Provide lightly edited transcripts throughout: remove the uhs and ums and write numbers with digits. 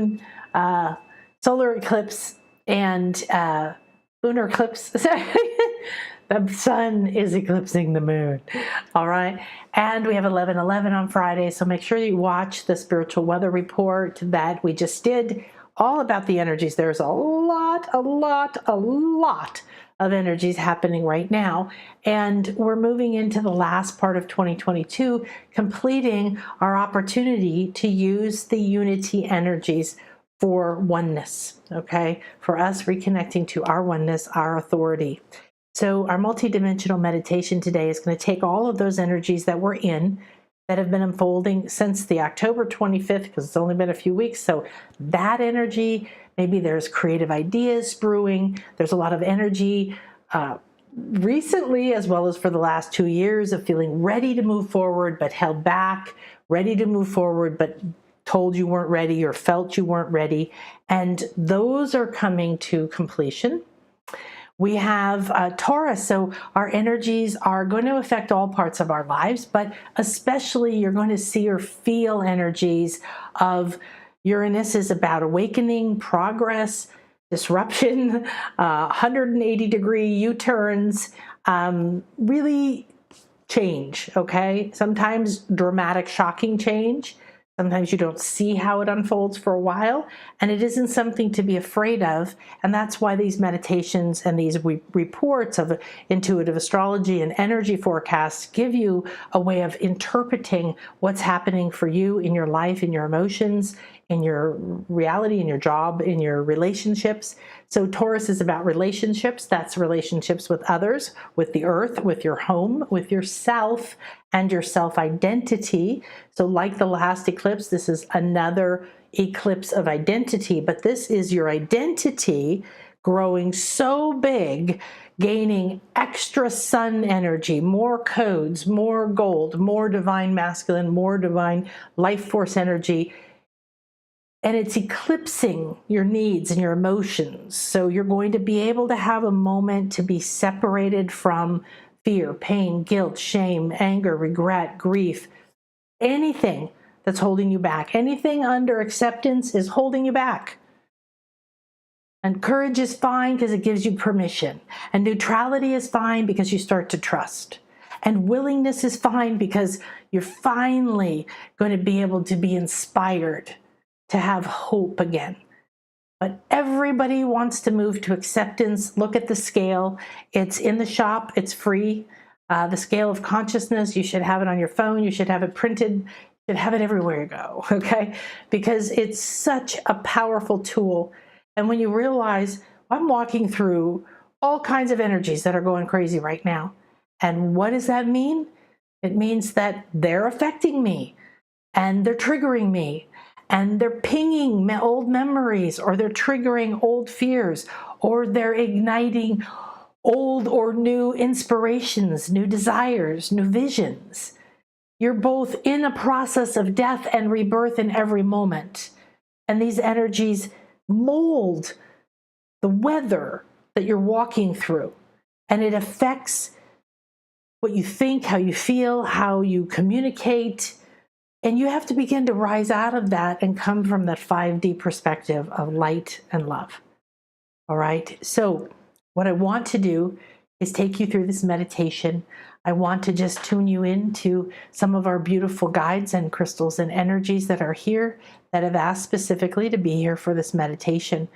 moon, solar eclipse, and lunar eclipse. The sun is eclipsing the moon. All right. And we have 11/11 on Friday. So make sure you watch the spiritual weather report that we just did, all about the energies. There's a lot of energies happening right now. And we're moving into the last part of 2022, completing our opportunity to use the unity energies for oneness. Okay. For us reconnecting to our oneness, our authority. So our multidimensional meditation today is going to take all of those energies that we're in, that have been unfolding since the October 25th, because it's only been a few weeks. So that energy, maybe there's creative ideas brewing. There's a lot of energy recently, as well as for the last 2 years, of feeling ready to move forward, but held back, ready to move forward, but told you weren't ready or felt you weren't ready. And those are coming to completion. We have Taurus, so our energies are going to affect all parts of our lives, but especially you're going to see or feel energies of Uranus is about awakening, progress, disruption, 180-degree U-turns, really change, okay? Sometimes dramatic, shocking change. Sometimes you don't see how it unfolds for a while, and it isn't something to be afraid of. And that's why these meditations and these reports of intuitive astrology and energy forecasts give you a way of interpreting what's happening for you in your life, in your emotions, in your reality, in your job, in your relationships. So Taurus is about relationships. That's relationships with others, with the earth, with your home, with yourself, and your self-identity. So like the last eclipse, this is another eclipse of identity, but this is your identity growing so big, gaining extra sun energy, more codes, more gold, more divine masculine, more divine life force energy. And it's eclipsing your needs and your emotions. So you're going to be able to have a moment to be separated from fear, pain, guilt, shame, anger, regret, grief, anything that's holding you back. Anything under acceptance is holding you back. And courage is fine because it gives you permission. And neutrality is fine because you start to trust. And willingness is fine because you're finally going to be able to be inspired to have hope again. But everybody wants to move to acceptance. Look at the scale. It's in the shop. It's free. The scale of consciousness, you should have it on your phone. You should have it printed. You should have it everywhere you go, okay? Because it's such a powerful tool. And when you realize, I'm walking through all kinds of energies that are going crazy right now. And what does that mean? It means that they're affecting me and they're triggering me. And they're pinging old memories, or they're triggering old fears, or they're igniting old or new inspirations, new desires, new visions. You're both in a process of death and rebirth in every moment. And these energies mold the weather that you're walking through. And it affects what you think, how you feel, how you communicate. And you have to begin to rise out of that and come from that 5D perspective of light and love. All right. So what I want to do is take you through this meditation. I want to just tune you into some of our beautiful guides and crystals and energies that are here, that have asked specifically to be here for this meditation.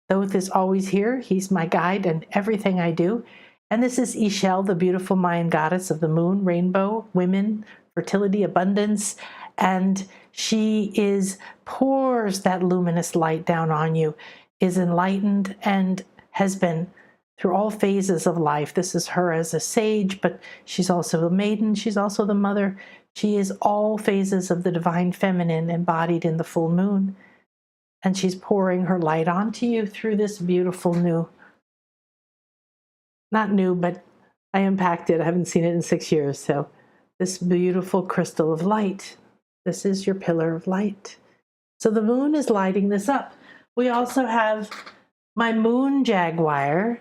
Thoth is always here. He's my guide in everything I do. And this is Ishel, the beautiful Mayan goddess of the moon, rainbow, women, fertility, abundance. And she pours that luminous light down on you, is enlightened, and has been through all phases of life. This is her as a sage, but she's also a maiden. She's also the mother. She is all phases of the divine feminine embodied in the full moon. And she's pouring her light onto you through this beautiful not new, but I unpacked it. I haven't seen it in 6 years. So this beautiful crystal of light. This is your pillar of light. So the moon is lighting this up. We also have my moon jaguar,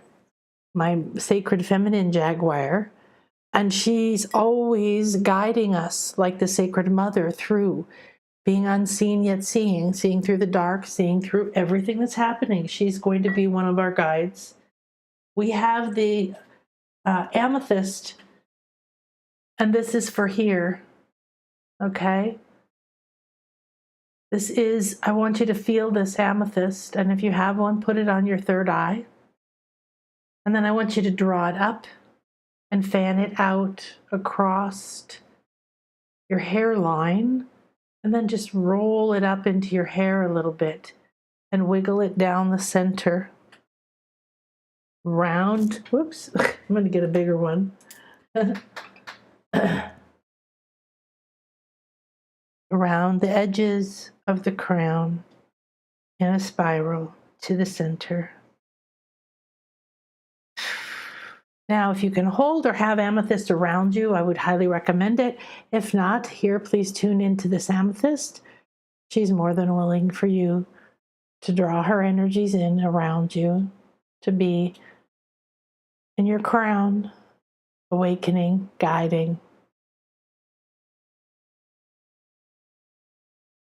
my sacred feminine jaguar, and she's always guiding us like the sacred mother through being unseen yet seeing, seeing through the dark, seeing through everything that's happening. She's going to be one of our guides. We have the amethyst, and this is for here, okay? This is, I want you to feel this amethyst, and if you have one, put it on your third eye. And then I want you to draw it up and fan it out across your hairline, and then just roll it up into your hair a little bit and wiggle it down the center. Round, whoops, I'm going to get a bigger one. Around the edges of the crown in a spiral to the center. Now, if you can hold or have amethyst around you, I would highly recommend it. If not, here, please tune into this amethyst. She's more than willing for you to draw her energies in around you, to be in your crown, awakening, guiding,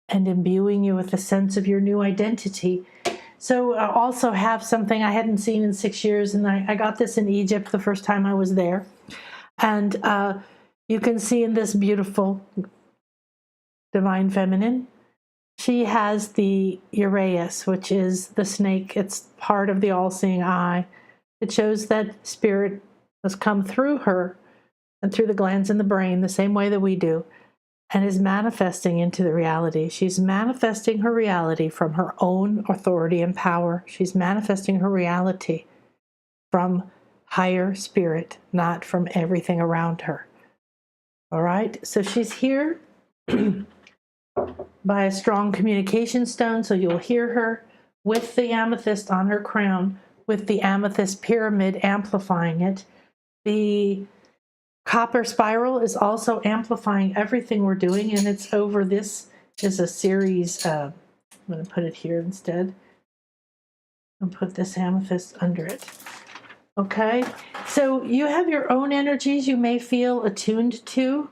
and imbuing you with a sense of your new identity. So I also have something I hadn't seen in 6 years, and I got this in Egypt the first time I was there. And you can see in this beautiful divine feminine, she has the Uranus, which is the snake. It's part of the all-seeing eye. It shows that spirit has come through her and through the glands in the brain the same way that we do, and is manifesting into the reality. She's manifesting her reality from her own authority and power. She's manifesting her reality from higher spirit, not from everything around her. All right, so she's here by a strong communication stone, so you'll hear her with the amethyst on her crown, with the amethyst pyramid amplifying it. The copper spiral is also amplifying everything we're doing, and it's over. This is a series. I'm going to put it here instead and put this amethyst under it. Okay, so you have your own energies you may feel attuned to.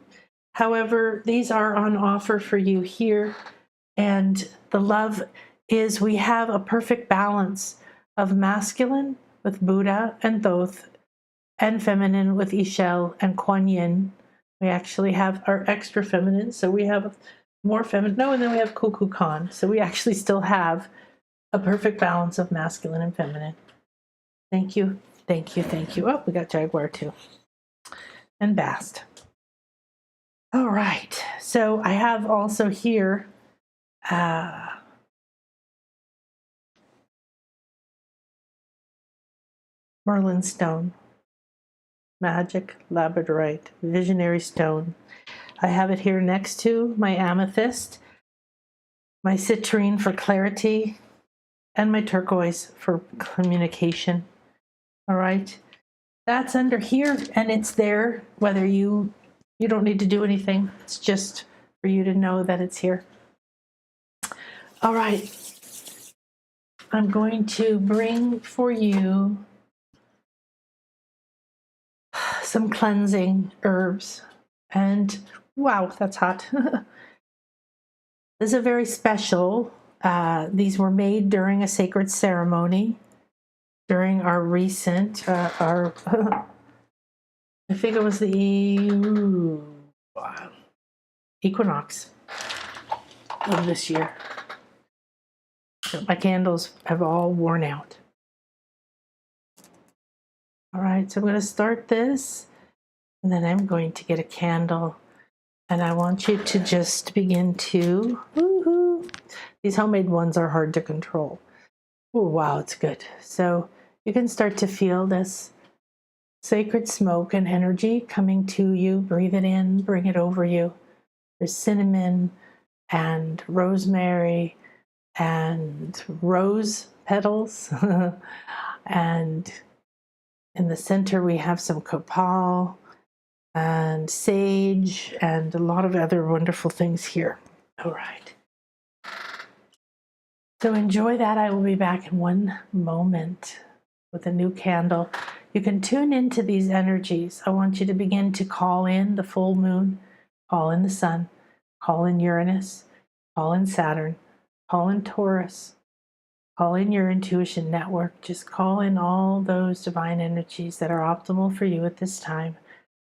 However, these are on offer for you here. And the love is, we have a perfect balance of masculine with Buddha and Thoth, and feminine with Ishel and Kuan Yin. We actually have our extra feminine, so we have more feminine. No, and then we have Kuku Khan. So we actually still have a perfect balance of masculine and feminine. Thank you, thank you, thank you. Oh, we got Jaguar too. And Bast. All right, so I have also here Merlin stone. Magic labradorite, visionary stone. I have it here next to my amethyst, my citrine for clarity, and my turquoise for communication. All right, that's under here, and it's there whether you don't need to do anything. It's just for you to know that it's here. All right, I'm going to bring for you some cleansing herbs. And wow, that's hot. This is a very special. These were made during a sacred ceremony during our recent, I think it was the equinox of this year. So my candles have all worn out. All right, so I'm going to start this, and then I'm going to get a candle, and I want you to just begin to, woohoo. These homemade ones are hard to control. Oh, wow, it's good. So you can start to feel this sacred smoke and energy coming to you. Breathe it in, bring it over you. There's cinnamon and rosemary and rose petals. And in the center, we have some copal and sage and a lot of other wonderful things here. All right. So enjoy that. I will be back in one moment with a new candle. You can tune into these energies. I want you to begin to call in the full moon, call in the sun, call in Uranus, Call in Saturn, call in Taurus, call in your intuition network. Just call in all those divine energies that are optimal for you at this time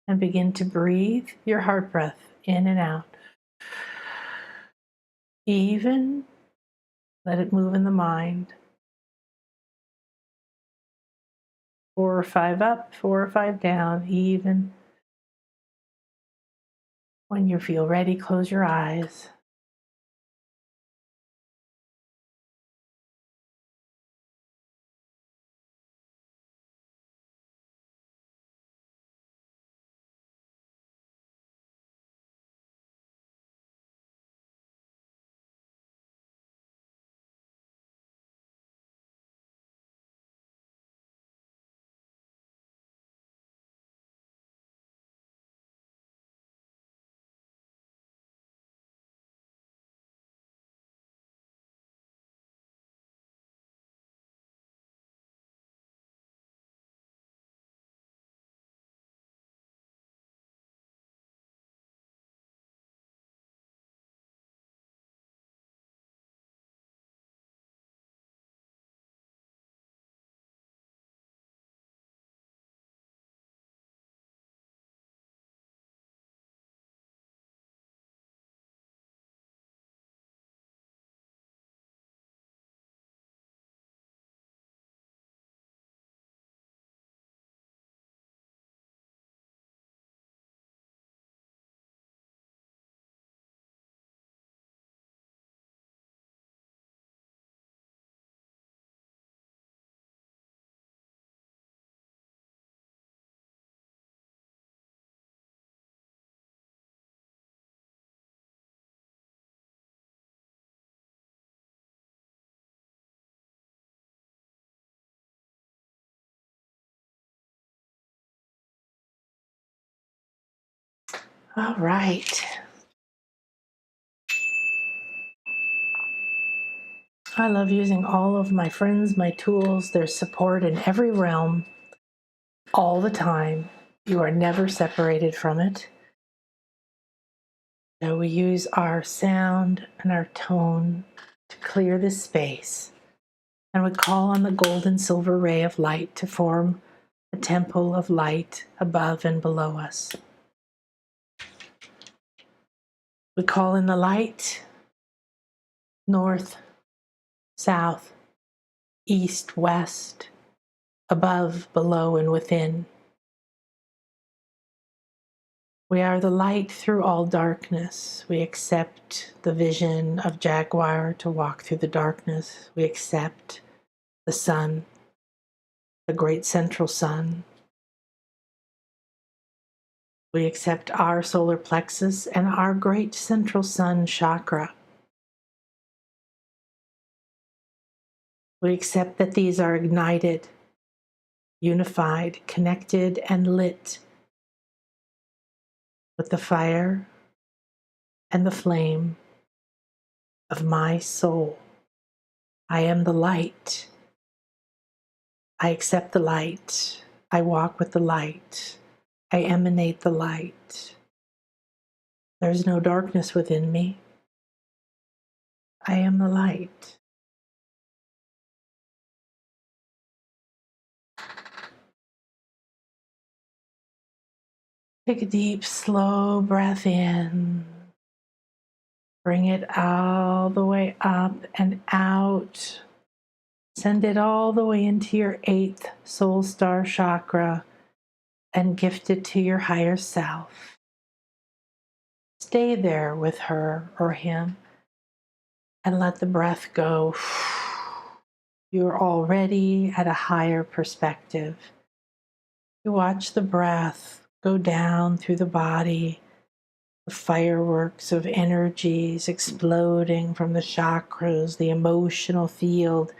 and begin to breathe your heart breath in and out. Even, let it move in the mind. 4 or 5 up, 4 or 5 down, even. When you feel ready, close your eyes. All right. I love using all of my friends, my tools, their support in every realm, all the time. You are never separated from it. So we use our sound and our tone to clear this space. And we call on the gold and silver ray of light to form a temple of light above and below us. We call in the light, north, south, east, west, above, below, and within. We are the light through all darkness. We accept the vision of Jaguar to walk through the darkness. We accept the sun, the great central sun. We accept our solar plexus and our great central sun chakra. We accept that these are ignited, unified, connected, and lit with the fire and the flame of my soul. I am the light. I accept the light. I walk with the light. I emanate the light. There's no darkness within me. I am the light. Take a deep, slow breath in. Bring it all the way up and out. Send it all the way into your 8th soul star chakra and gift it to your higher self. Stay there with her or him and let the breath go. You're already at a higher perspective. You watch the breath go down through the body, the fireworks of energies exploding from the chakras, the emotional field.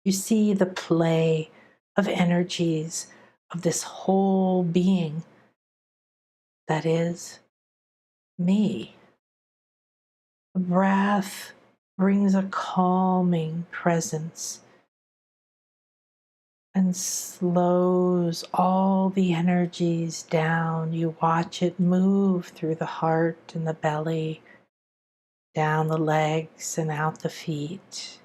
You see the play of energies of this whole being that is me. The breath brings a calming presence and slows all the energies down. You watch it move through the heart and the belly, down the legs and out the feet.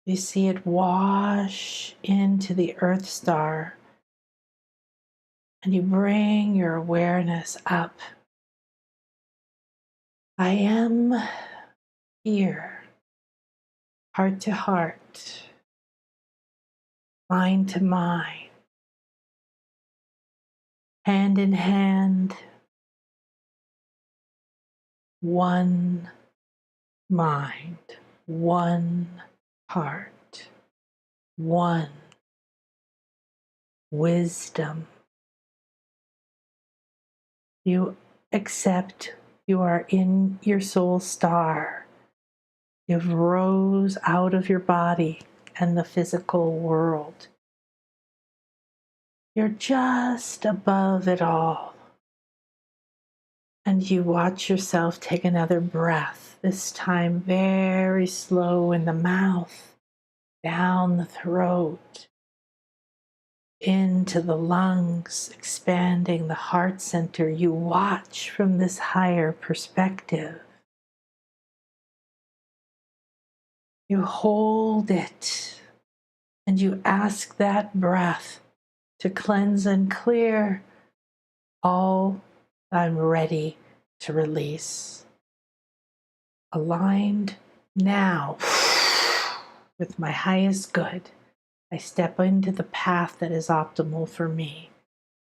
You see it wash into the Earth Star, and you bring your awareness up. I am here, heart to heart, mind to mind, hand in hand, one mind, one heart, one wisdom. You accept you are in your soul star. You've rose out of your body and the physical world. You're just above it all. And you watch yourself take another breath, this time very slow in the mouth, down the throat, into the lungs, expanding the heart center. You watch from this higher perspective. You hold it, and you ask that breath to cleanse and clear all I'm ready to release. Aligned now with my highest good, I step into the path that is optimal for me.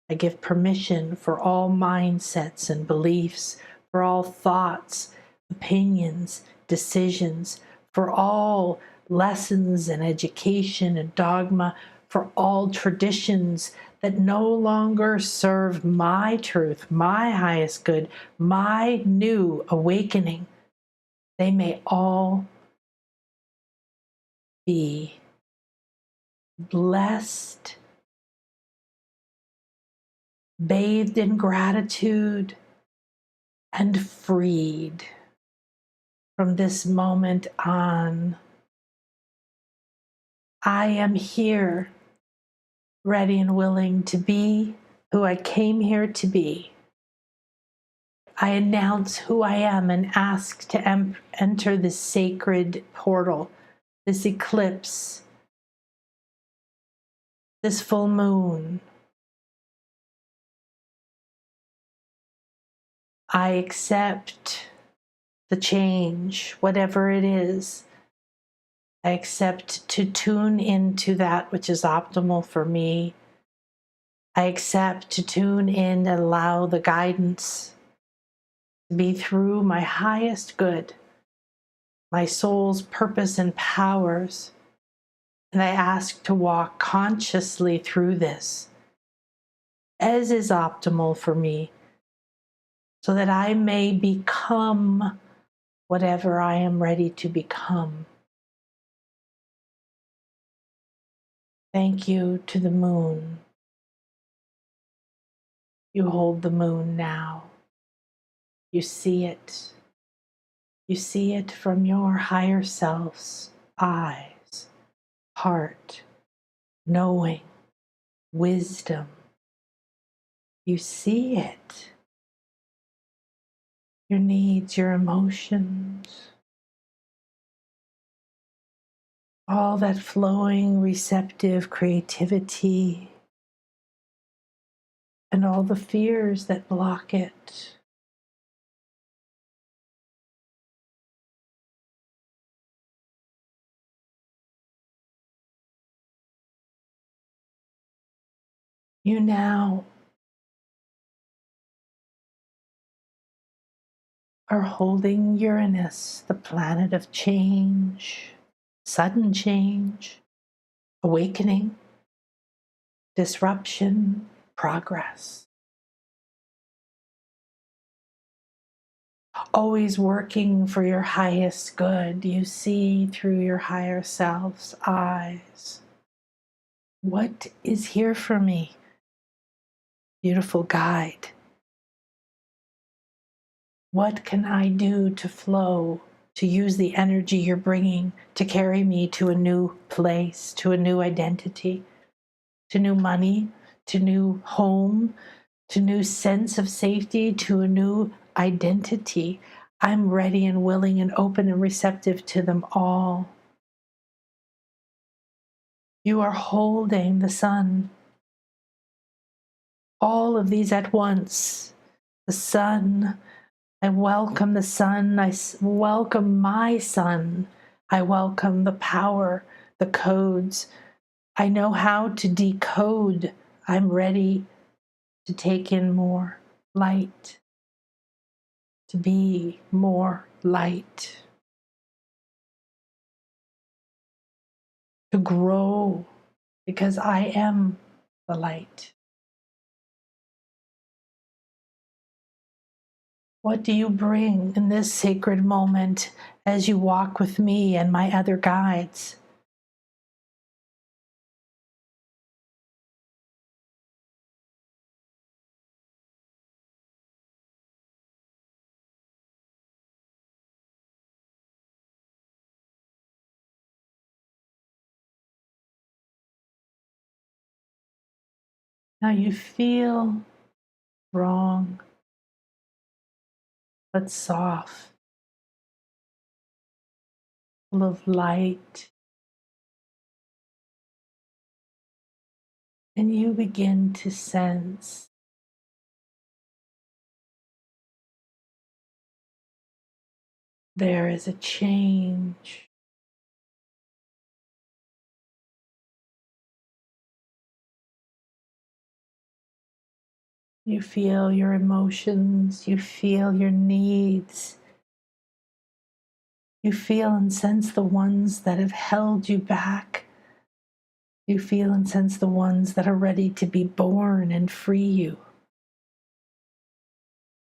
I give permission for all mindsets and beliefs, for all thoughts, opinions, decisions, for all lessons and education and dogma, for all traditions that no longer serve my truth, my highest good, my new awakening. They may all be blessed, bathed in gratitude, and freed from this moment on. I am here, ready and willing to be who I came here to be. I announce who I am and ask to enter this sacred portal, this eclipse, this full moon. I accept the change, whatever it is. I accept to tune into that which is optimal for me. I accept to tune in and allow the guidance to be through my highest good, my soul's purpose and powers. And I ask to walk consciously through this, as is optimal for me, so that I may become whatever I am ready to become. Thank you to the moon. You hold the moon now. You see it. You see it from your higher self's eyes, heart, knowing, wisdom. You see it. Your needs, your emotions, all that flowing, receptive creativity, and all the fears that block it. You now are holding Uranus, the planet of change, sudden change, awakening, disruption, progress. Always working for your highest good. You see through your higher self's eyes. What is here for me? Beautiful guide. What can I do to flow, to use the energy you're bringing to carry me to a new place, to a new identity, to new money, to new home, to new sense of safety, to a new identity? I'm ready and willing and open and receptive to them all. You are holding the sun. All of these at once. The sun. I welcome the sun. I welcome my sun. I welcome the power, the codes. I know how to decode. I'm ready to take in more light, to be more light, to grow, because I am the light. What do you bring in this sacred moment as you walk with me and my other guides? Now you feel strong, but soft, full of light. And you begin to sense there is a change. You feel your emotions, you feel your needs. You feel and sense the ones that have held you back. You feel and sense the ones that are ready to be born and free you.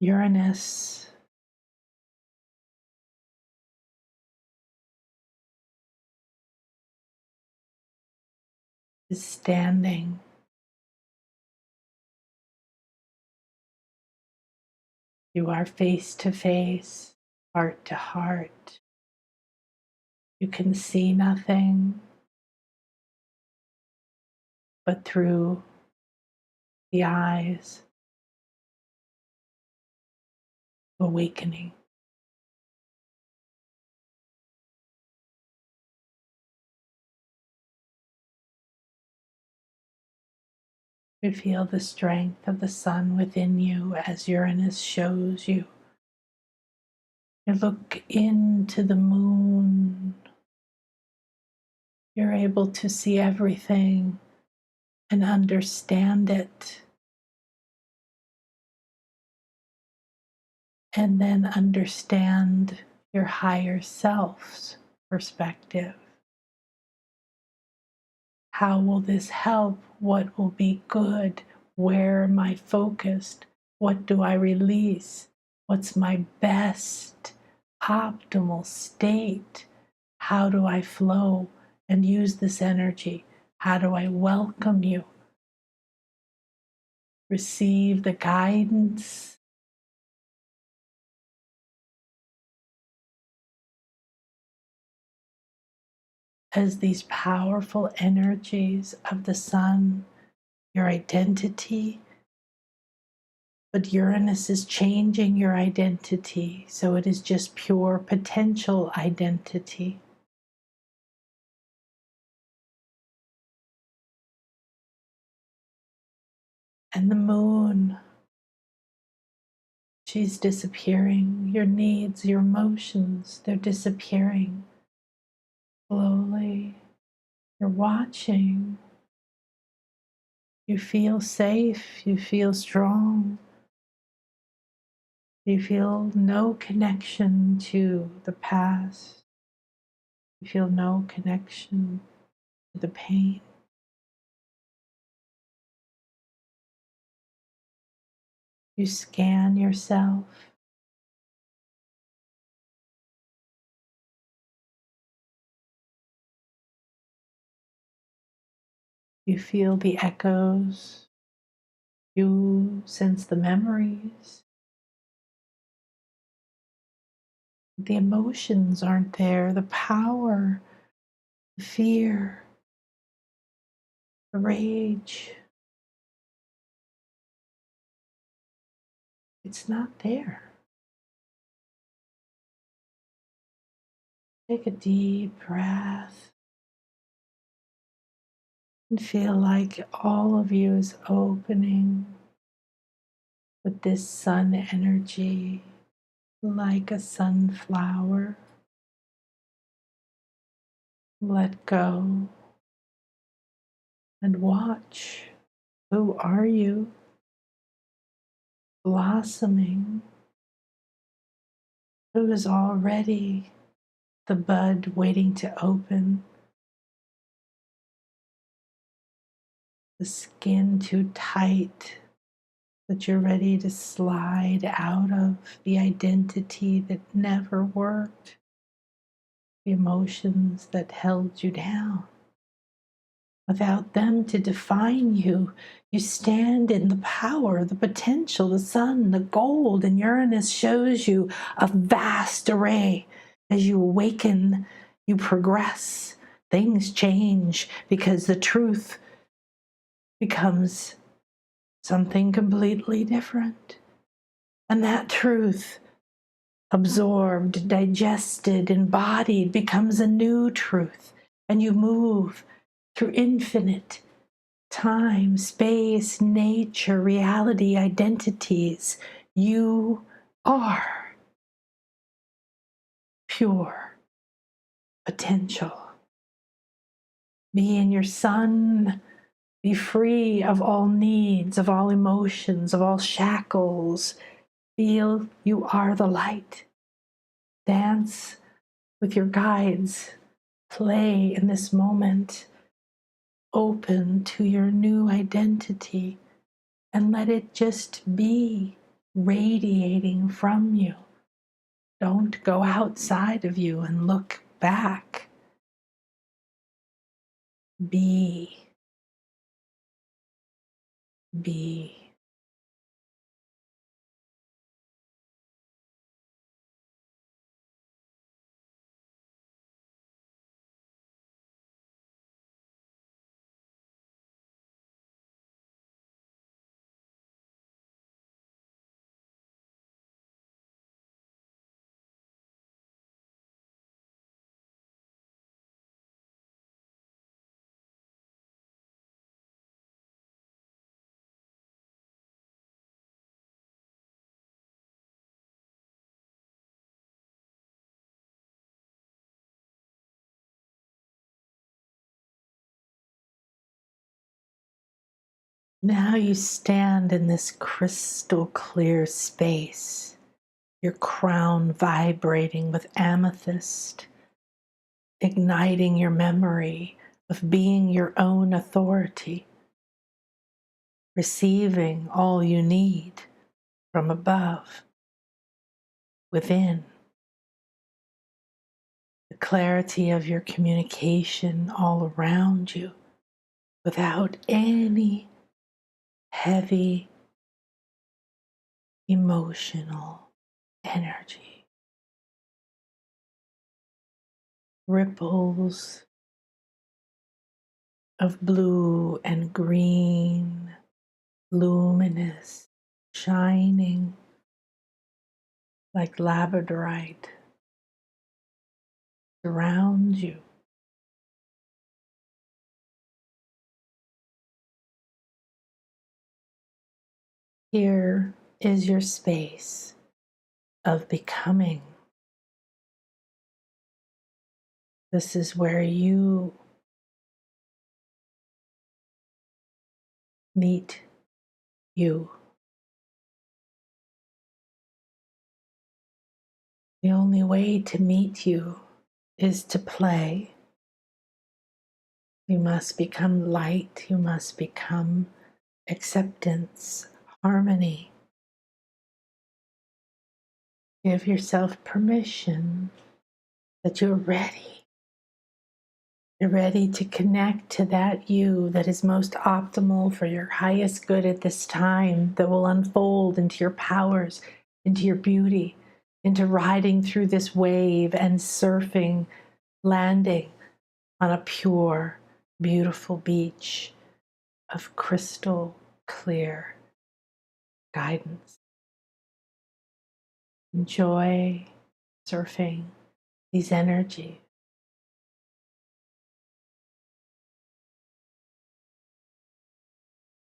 Uranus is standing. You are face to face, heart to heart. You can see nothing but through the eyes of awakening. You feel the strength of the sun within you as Uranus shows you. You look into the moon. You're able to see everything and understand it. And then understand your higher self's perspective. How will this help? What will be good? Where am I focused? What do I release? What's my best optimal state? How do I flow and use this energy? How do I welcome you? Receive the guidance. As these powerful energies of the sun, your identity. But Uranus is changing your identity, so it is just pure potential identity. And the moon, she's disappearing. Your needs, your emotions, they're disappearing slowly. You're watching. You feel safe. You feel strong. You feel no connection to the past. You feel no connection to the pain. You scan yourself. You feel the echoes. You sense the memories. The emotions aren't there. The power, the fear, the rage. It's not there. Take a deep breath and feel like all of you is opening with this sun energy, like a sunflower. Let go and watch. Who are you? Blossoming. Who is already the bud waiting to open? The skin too tight that you're ready to slide out of the identity that never worked, the emotions that held you down. Without them to define you, you stand in the power, the potential, the sun, the gold, and Uranus shows you a vast array. As you awaken, you progress. Things change because the truth becomes something completely different. And that truth, absorbed, digested, embodied, becomes a new truth. And you move through infinite time, space, nature, reality, identities. You are pure potential. Be in your sun. Be free of all needs, of all emotions, of all shackles. Feel you are the light. Dance with your guides. Play in this moment. Open to your new identity and let it just be radiating from you. Don't go outside of you and look back. Be. Now you stand in this crystal clear space, your crown vibrating with amethyst, igniting your memory of being your own authority, receiving all you need from above, within. The clarity of your communication all around you without any heavy emotional energy. Ripples of blue and green, luminous, shining like labradorite surround you. Here is your space of becoming. This is where you meet you. The only way to meet you is to play. You must become light. You must become acceptance, harmony. Give yourself permission that you're ready. You're ready to connect to that you that is most optimal for your highest good at this time, that will unfold into your powers, into your beauty, into riding through this wave and surfing, landing on a pure, beautiful beach of crystal clear guidance. Enjoy surfing these energies.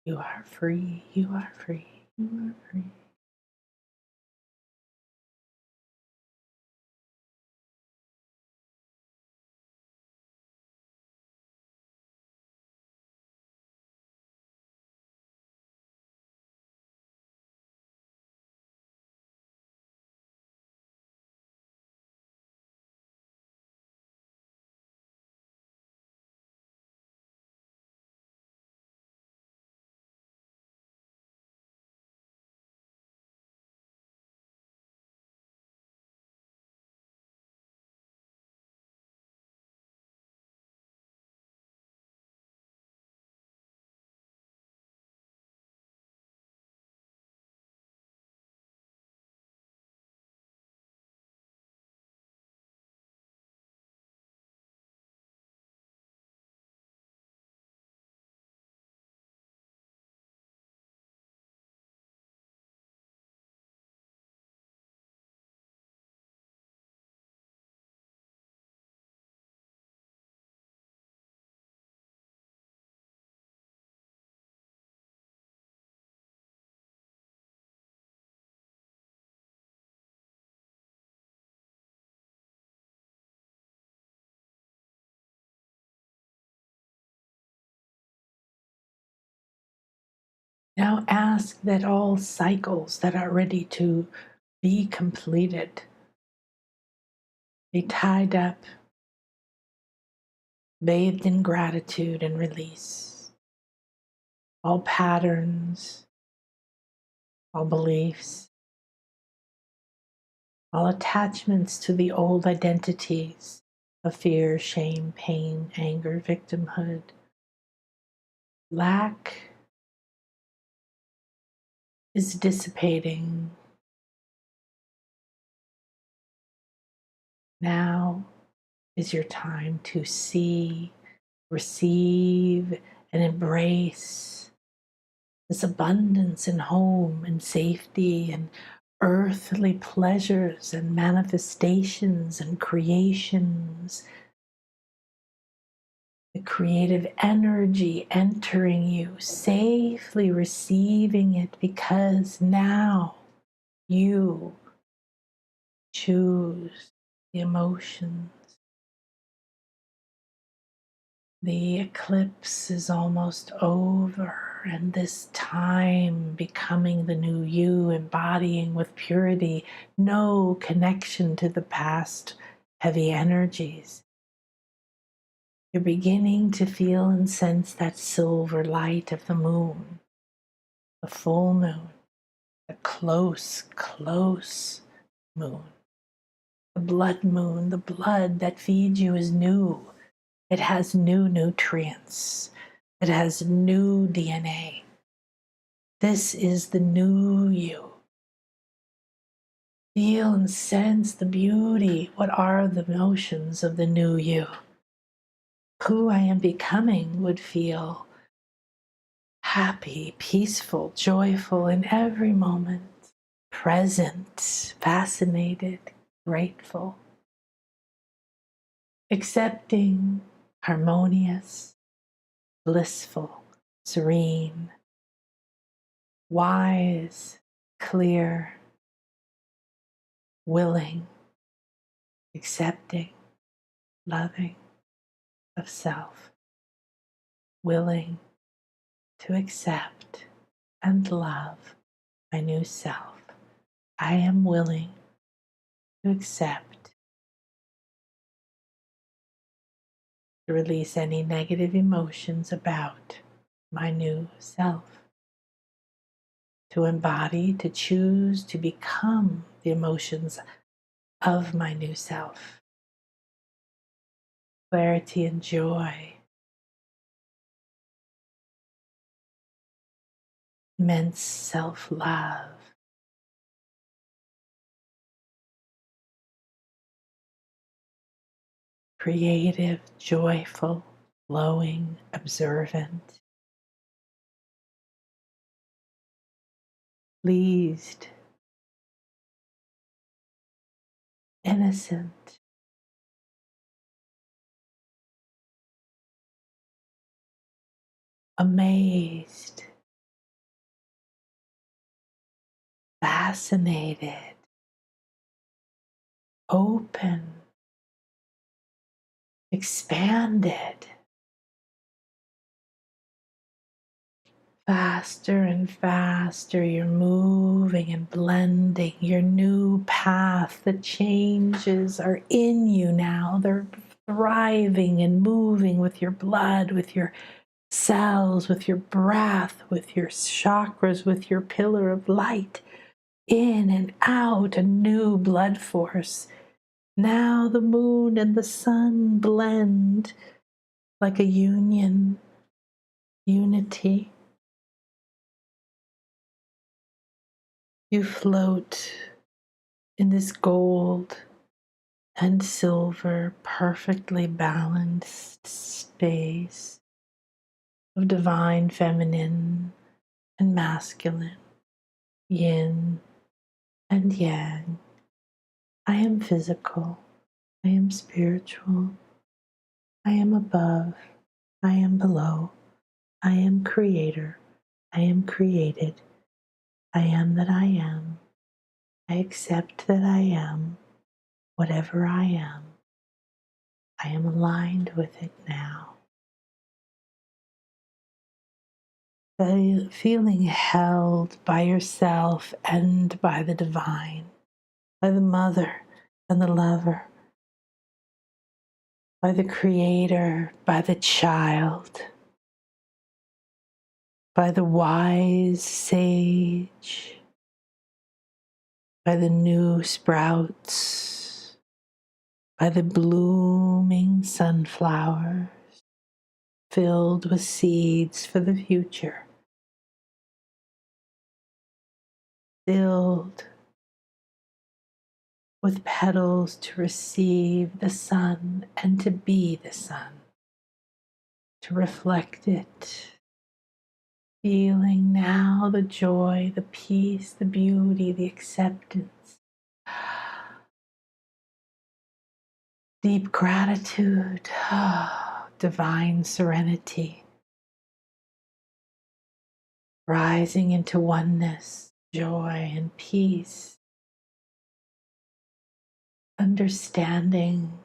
You are free, you are free, you are free. Now ask that all cycles that are ready to be completed be tied up, bathed in gratitude and release. All patterns, all beliefs, all attachments to the old identities of fear, shame, pain, anger, victimhood, lack is dissipating. Now is your time to see, receive, and embrace this abundance and home and safety and earthly pleasures and manifestations and creations. The creative energy entering you, safely receiving it, because now you choose the emotions. The eclipse is almost over, and this time becoming the new you, embodying with purity, no connection to the past heavy energies. You're beginning to feel and sense that silver light of the moon, the full moon, the close, close moon. The blood moon, the blood that feeds you is new. It has new nutrients. It has new DNA. This is the new you. Feel and sense the beauty. What are the emotions of the new you? Who I am becoming would feel happy, peaceful, joyful in every moment, present, fascinated, grateful, accepting, harmonious, blissful, serene, wise, clear, willing, accepting, loving of self, willing to accept and love my new self. I am willing to accept, to release any negative emotions about my new self, to embody, to choose to become the emotions of my new self. Clarity and joy, immense self-love, creative, joyful, flowing, observant, pleased, innocent, amazed, fascinated, open, expanded. Faster and faster, you're moving and blending. Your new path, the changes are in you now. They're thriving and moving with your blood, with your cells, with your breath, with your chakras, with your pillar of light. In and out, a new blood force. Now the moon and the sun blend like a union, unity. You float in this gold and silver, perfectly balanced space of divine feminine and masculine, yin and yang. I am physical. I am spiritual. I am above. I am below. I am creator. I am created. I am that I am. I accept that I am. Whatever I am aligned with it now. Feeling held by yourself and by the divine, by the mother and the lover, by the creator, by the child, by the wise sage, by the new sprouts, by the blooming sunflowers filled with seeds for the future, filled with petals to receive the sun and to be the sun, to reflect it. Feeling now the joy, the peace, the beauty, the acceptance, deep gratitude, divine serenity, rising into oneness, joy, and peace. Understanding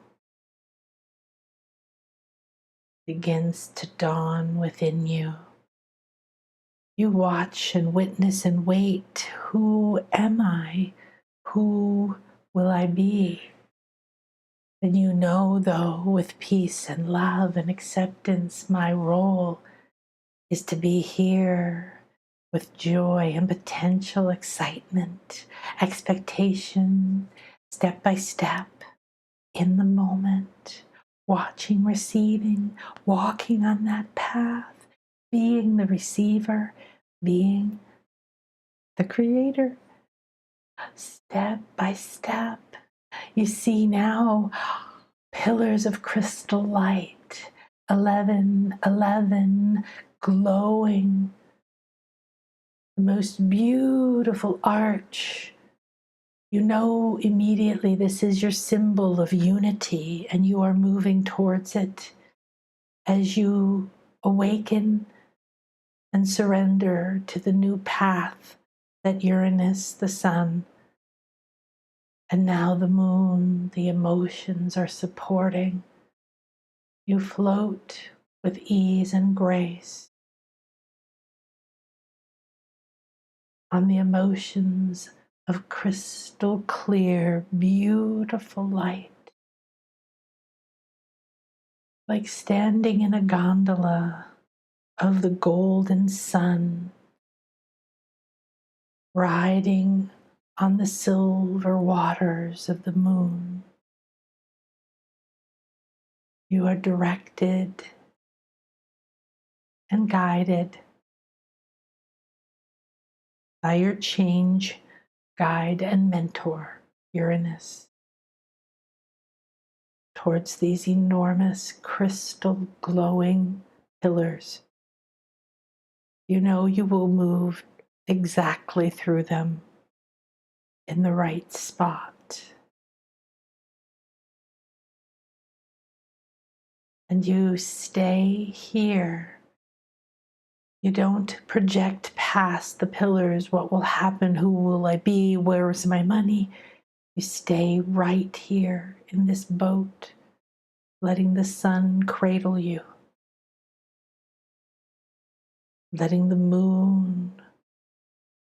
begins to dawn within you. You watch and witness and wait. Who am I? Who will I be? And you know, though, with peace and love and acceptance, my role is to be here with joy and potential excitement, expectation, step by step, in the moment, watching, receiving, walking on that path, being the receiver, being the creator, step by step. You see now pillars of crystal light, 11, 11, glowing, the most beautiful arch. You know immediately this is your symbol of unity, and you are moving towards it as you awaken and surrender to the new path that Uranus, the sun, and now the moon, the emotions are supporting. You float with ease and grace on the emotions of crystal clear, beautiful light, like standing in a gondola of the golden sun, riding on the silver waters of the moon. You are directed and guided by your change guide and mentor, Uranus, towards these enormous crystal glowing pillars. You know you will move exactly through them in the right spot. And you stay here You don't project past the pillars. What will happen? Who will I be? Where's my money? You stay right here in this boat, letting the sun cradle you, letting the moon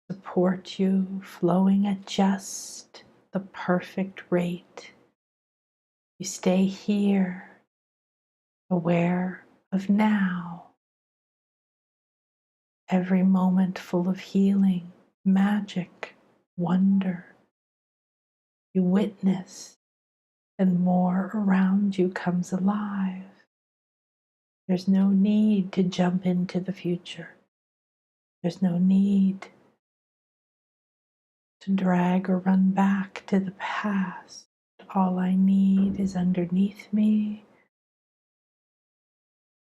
support you, flowing at just the perfect rate. You stay here, aware of now, every moment full of healing, magic, wonder. You witness, and more around you comes alive. There's no need to jump into the future. There's no need to drag or run back to the past. All I need is underneath me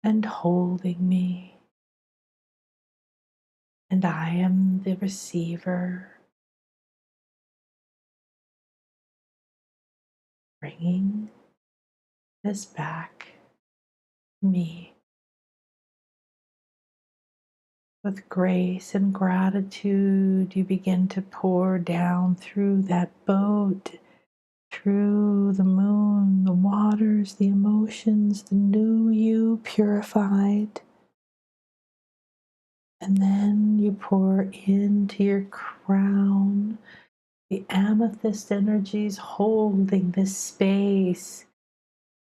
and holding me. And I am the receiver, bringing this back to me. With grace and gratitude, you begin to pour down through that boat, through the moon, the waters, the emotions, the new you purified. And then you pour into your crown, the amethyst energies holding this space.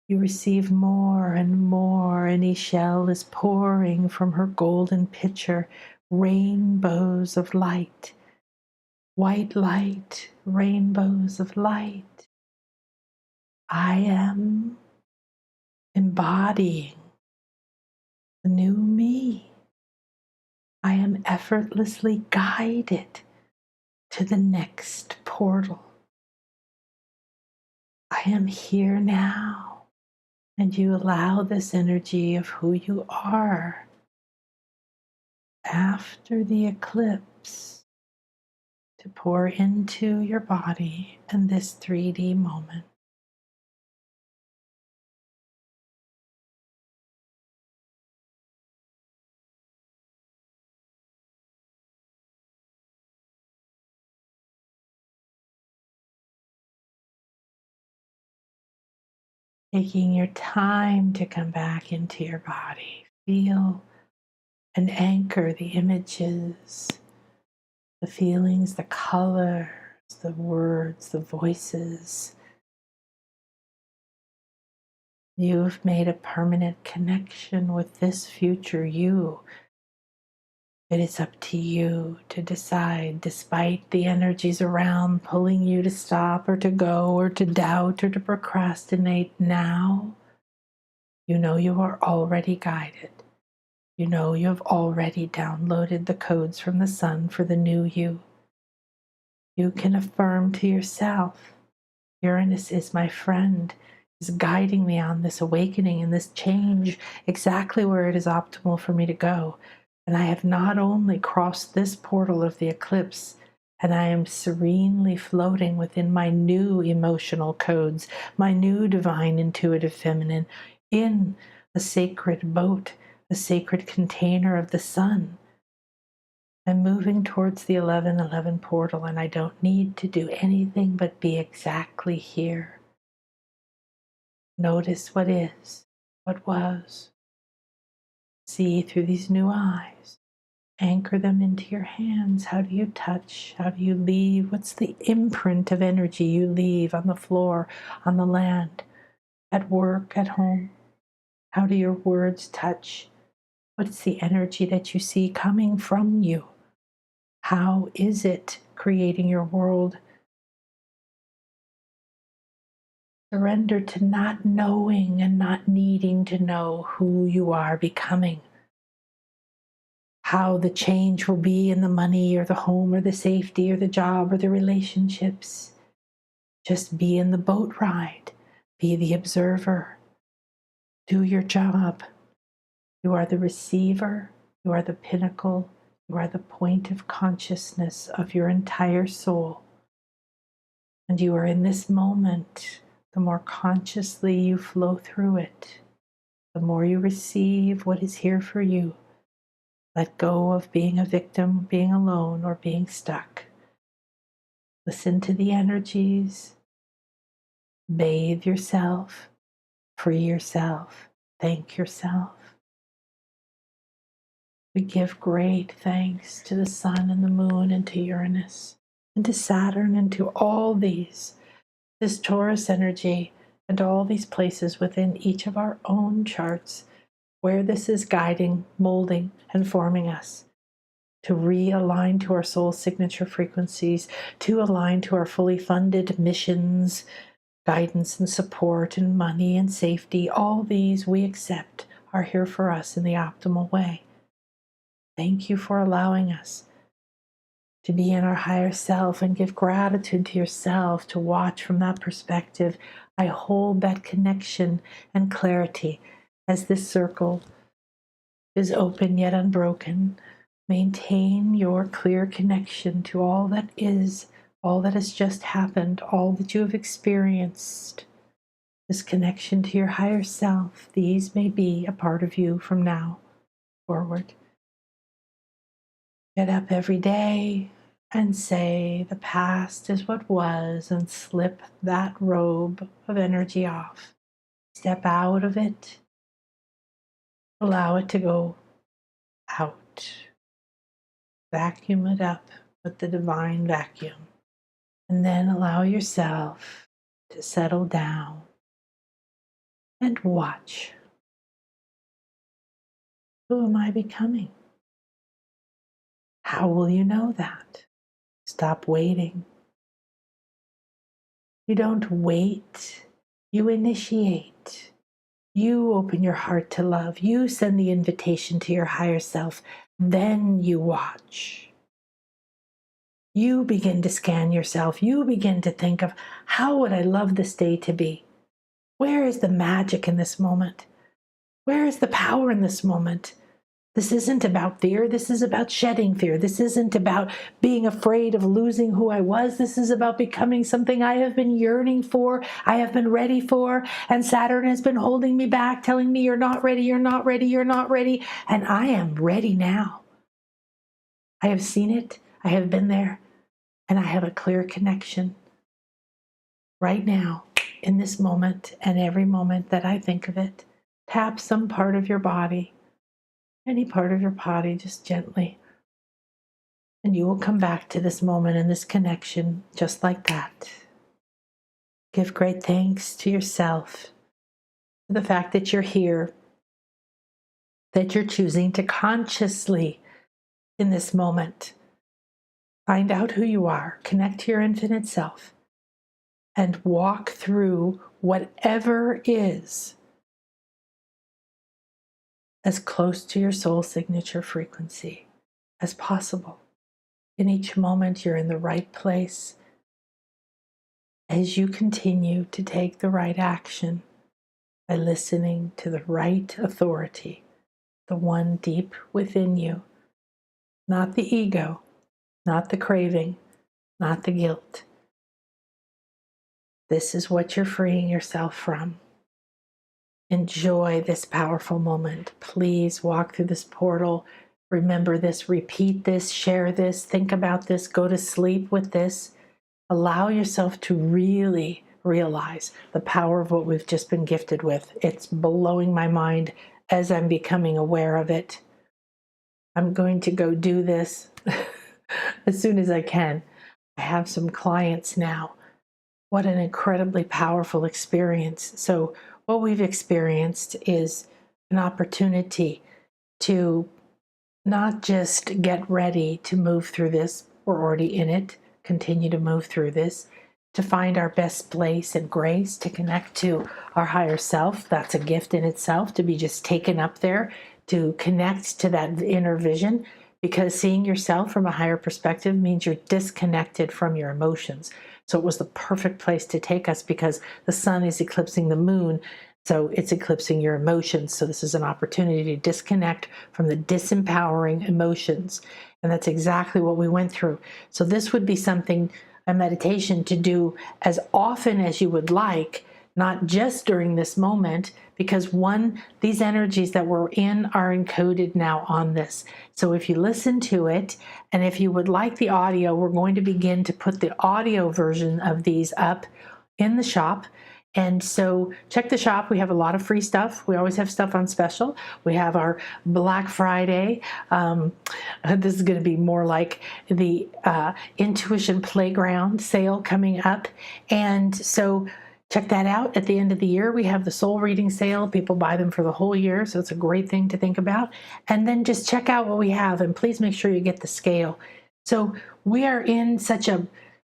You receive more and more, and Ishel is pouring from her golden pitcher rainbows of light, white light, rainbows of light. I am embodying the new me. I am effortlessly guided to the next portal. I am here now, and you allow this energy of who you are after the eclipse to pour into your body in this 3D moment. Taking your time to come back into your body. Feel and anchor the images, the feelings, the colors, the words, the voices. You've made a permanent connection with this future you. It is up to you to decide, despite the energies around pulling you to stop or to go or to doubt or to procrastinate. Now, you know you are already guided. You know you have already downloaded the codes from the sun for the new you. You can affirm to yourself, Uranus is my friend, is guiding me on this awakening and this change exactly where it is optimal for me to go. And I have not only crossed this portal of the eclipse, and I am serenely floating within my new emotional codes, my new divine intuitive feminine, in a sacred boat, a sacred container of the sun. I'm moving towards the 1111 portal, and I don't need to do anything but be exactly here. Notice what is, what was. See through these new eyes. Anchor them into your hands. How do you touch? How do you leave? What's the imprint of energy you leave on the floor, on the land, at work, at home? How do your words touch? What's the energy that you see coming from you? How is it creating your world? Surrender to not knowing and not needing to know who you are becoming. How the change will be in the money or the home or the safety or the job or the relationships. Just be in the boat ride. Be the observer. Do your job. You are the receiver. You are the pinnacle. You are the point of consciousness of your entire soul. And you are in this moment. The more consciously you flow through it, the more you receive what is here for you. Let go of being a victim, being alone, or being stuck. Listen to the energies. Bathe yourself. Free yourself. Thank yourself. We give great thanks to the sun and the moon and to Uranus and to Saturn and to all these, this Taurus energy and all these places within each of our own charts where this is guiding, molding, and forming us to realign to our soul signature frequencies, to align to our fully funded missions, guidance and support and money and safety. All these we accept are here for us in the optimal way. Thank you for allowing us to be in our higher self and give gratitude to yourself, to watch from that perspective. I hold that connection and clarity as this circle is open yet unbroken. Maintain your clear connection to all that is, all that has just happened, all that you have experienced. This connection to your higher self, these may be a part of you from now forward. Get up every day and say the past is what was and slip that robe of energy off. Step out of it. Allow it to go out. Vacuum it up with the divine vacuum. And then allow yourself to settle down and watch. Who am I becoming? How will you know that? Stop waiting. You don't wait. You initiate. You open your heart to love. You send the invitation to your higher self. Then you watch. You begin to scan yourself. You begin to think of, how would I love this day to be? Where is the magic in this moment? Where is the power in this moment? This isn't about fear. This is about shedding fear. This isn't about being afraid of losing who I was. This is about becoming something I have been yearning for, I have been ready for, and Saturn has been holding me back, telling me you're not ready, you're not ready, you're not ready, and I am ready now. I have seen it, I have been there, and I have a clear connection right now, in this moment, and every moment that I think of it. Tap some part of your body. Any part of your body, just gently. And you will come back to this moment and this connection just like that. Give great thanks to yourself for the fact that you're here, that you're choosing to consciously, in this moment, find out who you are, connect to your infinite self, and walk through whatever is as close to your soul signature frequency as possible. In each moment, you're in the right place as you continue to take the right action by listening to the right authority, the one deep within you, not the ego, not the craving, not the guilt. This is what you're freeing yourself from. Enjoy this powerful moment. Please walk through this portal. Remember this, repeat this, share this, think about this, go to sleep with this. Allow yourself to really realize the power of what we've just been gifted with. It's blowing my mind as I'm becoming aware of it. I'm going to go do this as soon as I can. I have some clients now. What an incredibly powerful experience. So what we've experienced is an opportunity to not just get ready to move through this, we're already in it, continue to move through this, to find our best place and grace, to connect to our higher self. That's a gift in itself, to be just taken up there, to connect to that inner vision, because seeing yourself from a higher perspective means you're disconnected from your emotions. So it was the perfect place to take us because the sun is eclipsing the moon, so it's eclipsing your emotions. So this is an opportunity to disconnect from the disempowering emotions. And that's exactly what we went through. So this would be something, a meditation to do as often as you would like, not just during this moment, because one, these energies that we're in are encoded now on this. So if you listen to it, and if you would like the audio, we're going to begin to put the audio version of these up in the shop. And so check the shop. We have a lot of free stuff. We always have stuff on special. We have our Black Friday. This is going to be more like the Intuition Playground sale coming up. And so check that out. At the end of the year, we have the soul reading sale. People buy them for the whole year. So it's a great thing to think about. And then just check out what we have. And please make sure you get the scale. So we are in such a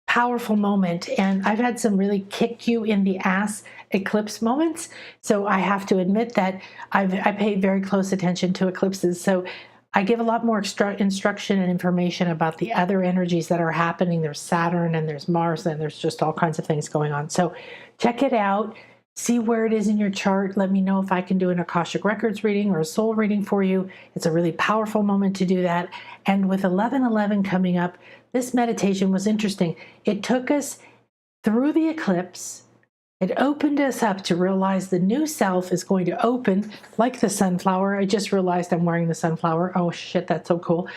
powerful moment, and I've had some really kick you in the ass eclipse moments, so I have to admit that I pay very close attention to eclipses. So I give a lot more instruction and information about the other energies that are happening. There's Saturn and there's Mars, and there's just all kinds of things going on. So check it out. See where it is in your chart. Let me know if I can do an Akashic Records reading or a soul reading for you. It's a really powerful moment to do that. And with 11/11 coming up, this meditation was interesting. It took us through the eclipse. It opened us up to realize the new self is going to open like the sunflower. I just realized I'm wearing the sunflower. Oh shit, that's so cool.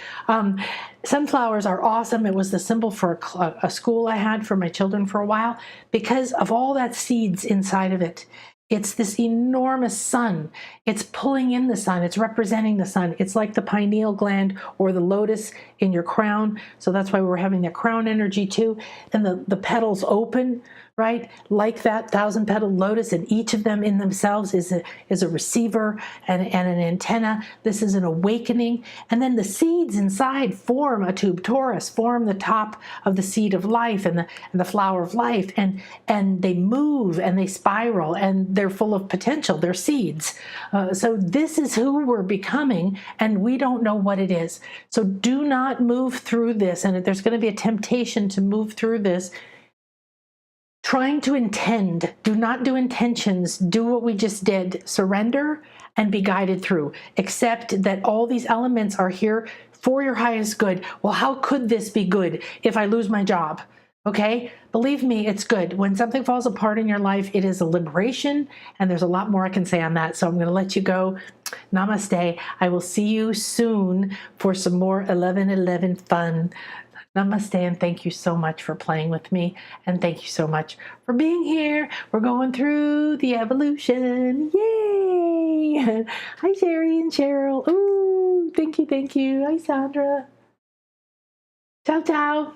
Sunflowers are awesome. It was the symbol for a school I had for my children for a while because of all that seeds inside of it. It's this enormous sun. It's pulling in the sun. It's representing the sun. It's like the pineal gland or the lotus in your crown. So that's why we're having that crown energy too. And the petals open, right? Like that 1,000-petal lotus, and each of them in themselves is a receiver and an antenna. This is an awakening. And then the seeds inside form a tube torus, form the top of the seed of life and the flower of life. And they move and they spiral and they're full of potential. They're seeds. So this is who we're becoming, and we don't know what it is. So do not move through this. And there's going to be a temptation to move through this trying to intend. Do not do intentions. Do what we just did. Surrender and be guided through. Accept that all these elements are here for your highest good. Well, how could this be good if I lose my job? Okay? Believe me, it's good. When something falls apart in your life, it is a liberation, and there's a lot more I can say on that. So I'm going to let you go. Namaste. I will see you soon for some more 11/11 fun. Namaste, and thank you so much for playing with me, and thank you so much for being here. We're going through the evolution. Yay! Hi, Sherry and Cheryl. Ooh, thank you, thank you. Hi, Sandra. Ciao, ciao.